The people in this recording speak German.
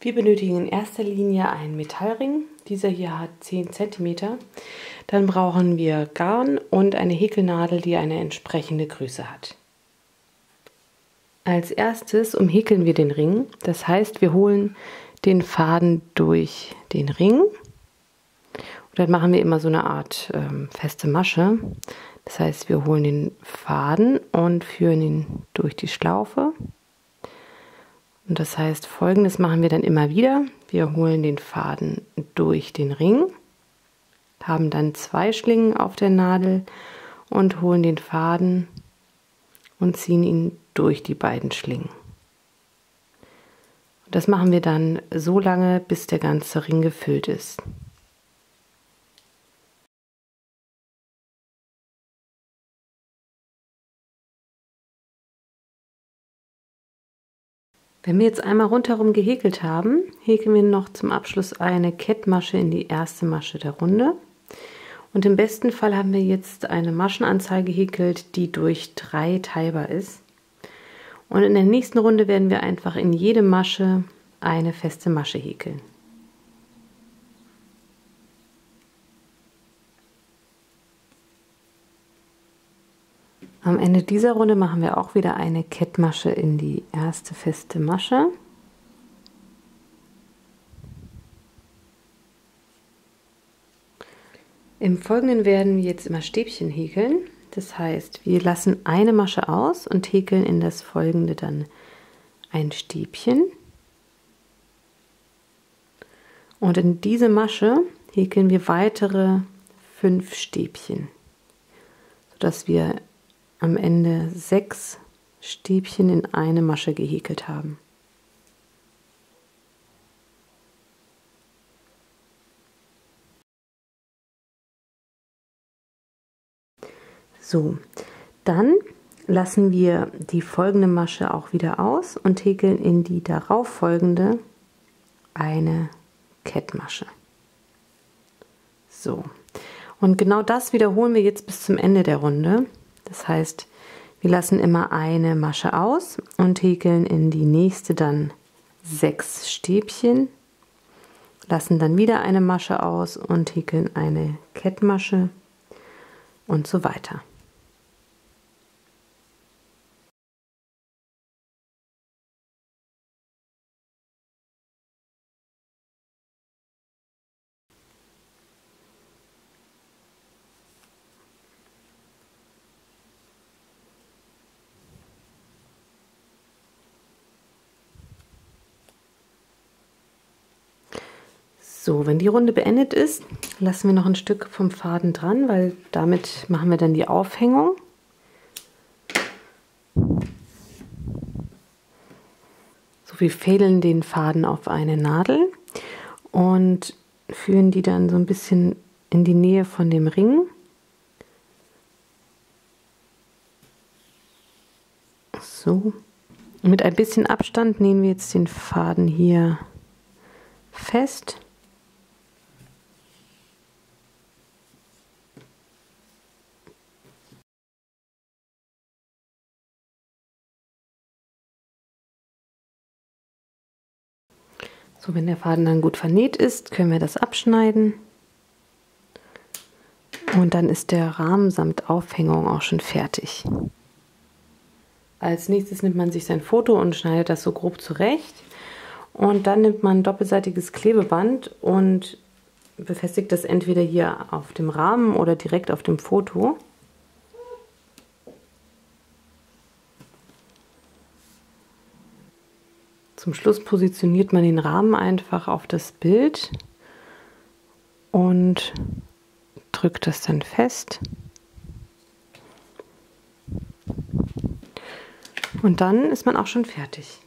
Wir benötigen in erster Linie einen Metallring. Dieser hier hat 10 cm. Dann brauchen wir Garn und eine Häkelnadel, die eine entsprechende Größe hat. Als erstes umhäkeln wir den Ring. Das heißt, wir holen den Faden durch den Ring. Und dann machen wir immer so eine Art feste Masche. Das heißt, wir holen den Faden und führen ihn durch die Schlaufe. Und das heißt, Folgendes machen wir dann immer wieder. Wir holen den Faden durch den Ring, haben dann 2 Schlingen auf der Nadel und holen den Faden und ziehen ihn durch die beiden Schlingen. Das machen wir dann so lange, bis der ganze Ring gefüllt ist. Wenn wir jetzt einmal rundherum gehäkelt haben, häkeln wir noch zum Abschluss eine Kettmasche in die erste Masche der Runde. Und im besten Fall haben wir jetzt eine Maschenanzahl gehäkelt, die durch 3 teilbar ist. Und in der nächsten Runde werden wir einfach in jede Masche eine feste Masche häkeln. Am Ende dieser Runde machen wir auch wieder eine Kettmasche in die erste feste Masche. Im Folgenden werden wir jetzt immer Stäbchen häkeln. Das heißt, wir lassen eine Masche aus und häkeln in das folgende dann ein Stäbchen. Und in diese Masche häkeln wir weitere 5 Stäbchen, sodass wir am Ende 6 Stäbchen in eine Masche gehäkelt haben. So, dann lassen wir die folgende Masche auch wieder aus und häkeln in die darauf folgende eine Kettmasche. So, und genau das wiederholen wir jetzt bis zum Ende der Runde. Das heißt, wir lassen immer eine Masche aus und häkeln in die nächste dann 6 Stäbchen, lassen dann wieder eine Masche aus und häkeln eine Kettmasche und so weiter. So, wenn die Runde beendet ist, lassen wir noch ein Stück vom Faden dran, weil damit machen wir dann die Aufhängung. So, wir fädeln den Faden auf eine Nadel und führen die dann so ein bisschen in die Nähe von dem Ring. So, und mit ein bisschen Abstand nähen wir jetzt den Faden hier fest. So, wenn der Faden dann gut vernäht ist, können wir das abschneiden. Und dann ist der Rahmen samt Aufhängung auch schon fertig. Als nächstes nimmt man sich sein Foto und schneidet das so grob zurecht. Und dann nimmt man doppelseitiges Klebeband und befestigt das entweder hier auf dem Rahmen oder direkt auf dem Foto. Zum Schluss positioniert man den Rahmen einfach auf das Bild und drückt das dann fest. Und dann ist man auch schon fertig.